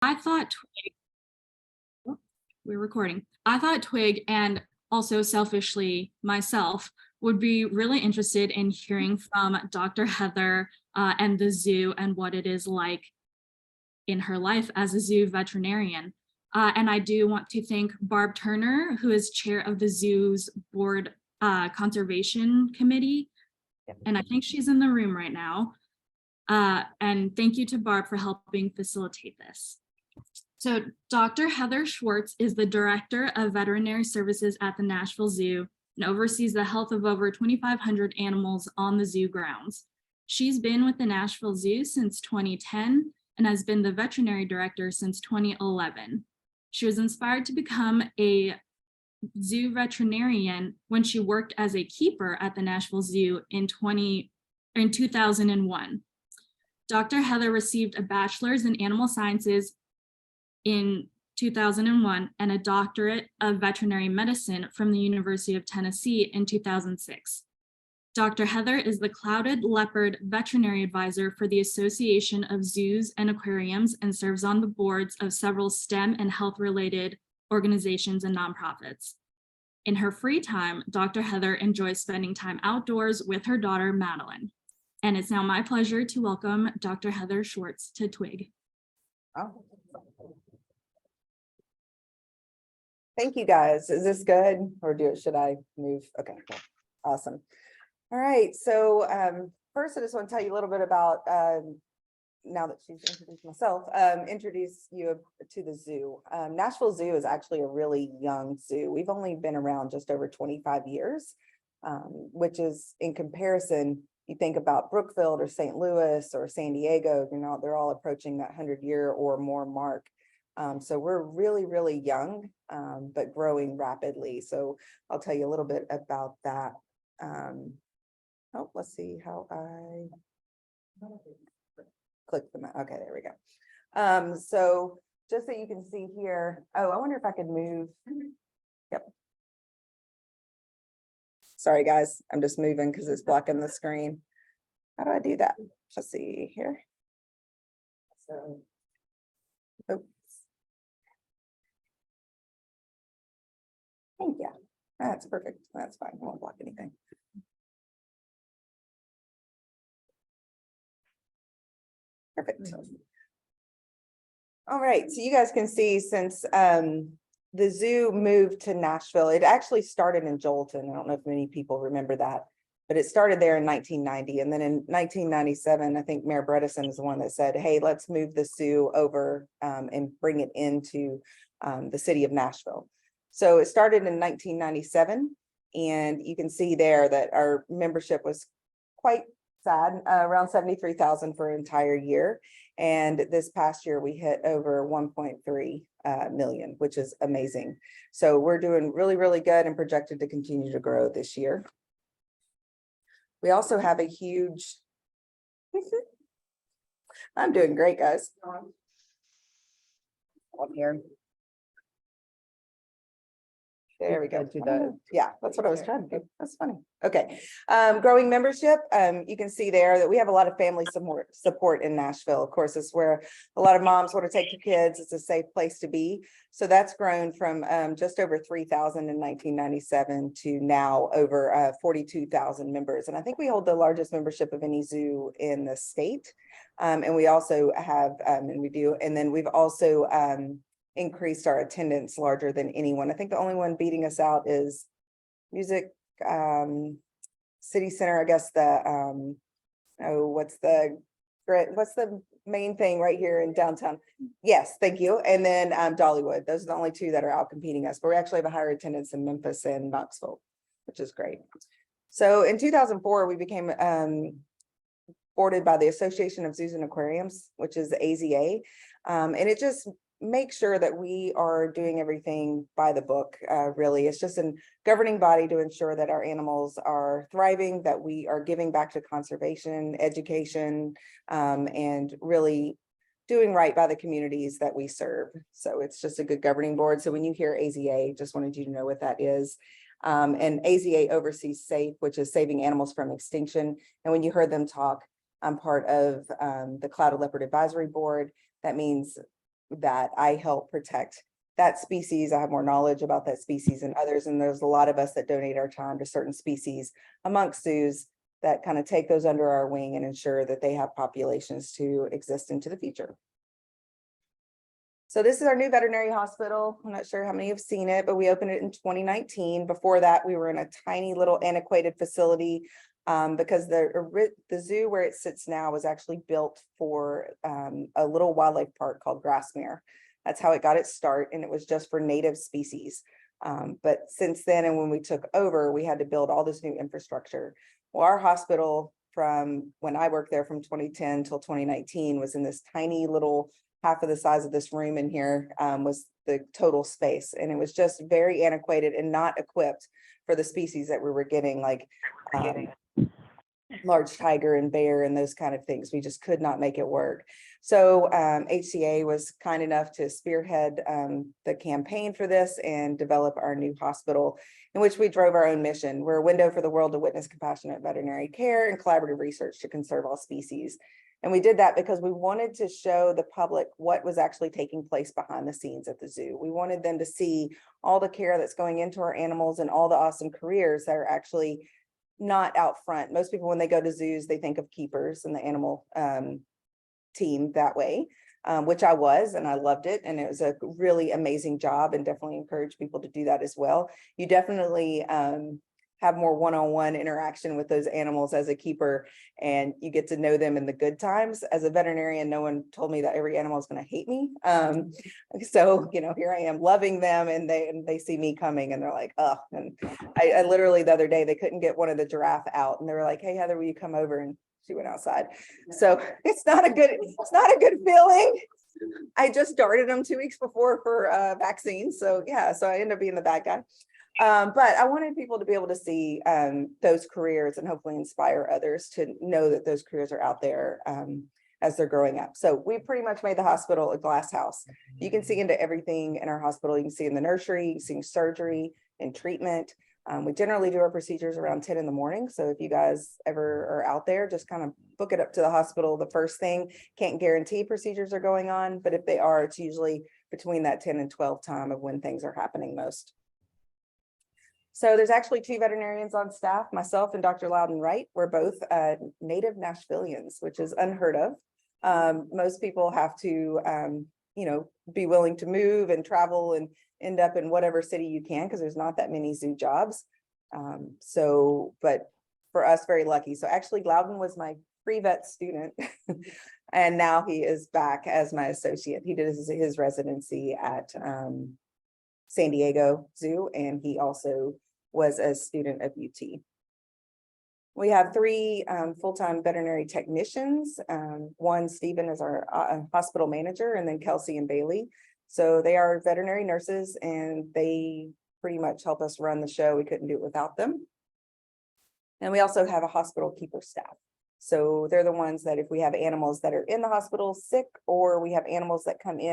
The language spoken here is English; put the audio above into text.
I thought we're recording. I thought TWIG and also selfishly myself would be really interested in hearing from Dr. Heather and the zoo and what it is like in her life as a zoo veterinarian. And I do want to thank Barb Turner, who is chair of the zoo's board conservation committee. And I think she's in the room right now. And thank you to Barb for helping facilitate this. So Dr. Heather Schwartz is the Director of Veterinary Services at the Nashville Zoo and oversees the health of over 2,500 animals on the zoo grounds. She's been with the Nashville Zoo since 2010 and has been the veterinary director since 2011. She was inspired to become a zoo veterinarian when she worked as a keeper at the Nashville Zoo in 2001. Dr. Heather received a bachelor's in animal sciences in 2001 and a doctorate of veterinary medicine from the University of Tennessee in 2006. Dr. Heather is the Clouded Leopard Veterinary Advisor for the Association of Zoos and Aquariums and serves on the boards of several STEM and health-related organizations and nonprofits. In her free time, Dr. Heather enjoys spending time outdoors with her daughter, Madeline. And it's now my pleasure to welcome Dr. Heather Schwartz to TWIG. Oh. Thank you, guys. Is this good or should I move? Okay, cool. Awesome. All right, so first I just want to tell you a little bit about, now that she's introduced myself, introduce you to the zoo. Nashville Zoo is actually a really young zoo. We've only been around just over 25 years, which is in comparison, you think about Brookfield or St. Louis or San Diego, you know, they're all approaching that 100-year or more mark. So we're really, really young, but growing rapidly. So I'll tell you a little bit about that. Oh, let's see how I click them. Okay, there we go. So just so you can see here. Oh, I wonder if I could move. Yep. Sorry, guys, I'm just moving because it's blocking the screen. How do I do that? Let's see here. So, oops. Thank you. That's perfect. That's fine. I won't block anything. Perfect. All right. So you guys can see since the zoo moved to Nashville, it actually started in Joelton. I don't know if many people remember that, but it started there in 1990. And then in 1997, I think Mayor Bredesen is the one that said, hey, let's move the zoo over and bring it into the city of Nashville. So it started in 1997, and you can see there that our membership was quite sad, around 73,000 for an entire year. And this past year, we hit over 1.3 million, which is amazing. So we're doing really, really good and projected to continue to grow this year. We also have a huge, I'm doing great, guys. Up here. There we go. Yeah, that's what I was trying to do. That's funny. Okay. Growing membership. You can see there that we have a lot of family support in Nashville. Of course, it's where a lot of moms want to take their kids. It's a safe place to be. So that's grown from just over 3,000 in 1997 to now over 42,000 members. And I think we hold the largest membership of any zoo in the state. And we also have, and we do, and then we've also increased our attendance larger than anyone. I think the only one beating us out is Music City Center. I guess the what's the main thing right here in downtown? Yes, thank you. And then Dollywood. Those are the only two that are out competing us, but we actually have a higher attendance in Memphis and Knoxville, which is great. So in 2004, we became boarded by the Association of Zoos and Aquariums, which is the AZA, and it just make sure that we are doing everything by the book. Really, it's just a governing body to ensure that our animals are thriving, that we are giving back to conservation, education, and really doing right by the communities that we serve. So it's just a good governing board. So when you hear AZA, just wanted you to know what that is. And AZA oversees SAFE, which is Saving Animals from Extinction. And when you heard them talk, I'm part of the Clouded Leopard Advisory Board. That means that I help protect that species. I have more knowledge about that species than others, and there's a lot of us that donate our time to certain species amongst zoos that kind of take those under our wing and ensure that they have populations to exist into the future. So this is our new veterinary hospital. I'm not sure how many have seen it, but we opened it in 2019. Before that, we were in a tiny little antiquated facility because the zoo where it sits now was actually built for a little wildlife park called Grassmere. That's how it got its start, and it was just for native species. But since then, and when we took over, we had to build all this new infrastructure. Well, our hospital from when I worked there from 2010 till 2019 was in this tiny little, half of the size of this room in here was the total space. And it was just very antiquated and not equipped for the species that we were getting, like large tiger and bear and those kind of things. We just could not make it work. So HCA was kind enough to spearhead the campaign for this and develop our new hospital, in which we drove our own mission. We're a window for the world to witness compassionate veterinary care and collaborative research to conserve all species. And we did that because we wanted to show the public what was actually taking place behind the scenes at the zoo. We wanted them to see all the care that's going into our animals and all the awesome careers that are actually not out front. Most people, when they go to zoos, they think of keepers and the animal team that way, which I was, and I loved it. And it was a really amazing job, and definitely encourage people to do that as well. You definitely have more one-on-one interaction with those animals as a keeper, and you get to know them in the good times. As a veterinarian, no one told me that every animal is going to hate me. So, you know, here I am loving them, and they see me coming and they're like, oh, and I literally the other day, they couldn't get one of the giraffe out, and they were like, hey, Heather, will you come over? And she went outside. So it's not a good feeling. I just started them 2 weeks before for vaccines. So yeah, so I ended up being the bad guy. But I wanted people to be able to see those careers and hopefully inspire others to know that those careers are out there as they're growing up. So we pretty much made the hospital a glass house. You can see into everything in our hospital. You can see in the nursery, you can see surgery and treatment. We generally do our procedures around 10 in the morning. So if you guys ever are out there, just kind of book it up to the hospital the first thing. Can't guarantee procedures are going on, but if they are, it's usually between that 10 and 12 time of when things are happening most. So there's actually 2 veterinarians on staff, myself and Dr. Loudon Wright. We're both native Nashvillians, which is unheard of. Most people have to, you know, be willing to move and travel and end up in whatever city you can, because there's not that many zoo jobs. But for us, very lucky. So actually Loudon was my pre-vet student and now he is back as my associate. He did his residency at San Diego Zoo, and he also was a student of UT. We have 3 full-time veterinary technicians. One, Stephen, is our hospital manager, and then Kelsey and Bailey. So they are veterinary nurses, and they pretty much help us run the show. We couldn't do it without them. And we also have a hospital keeper staff. So they're the ones that if we have animals that are in the hospital sick, or we have animals that come in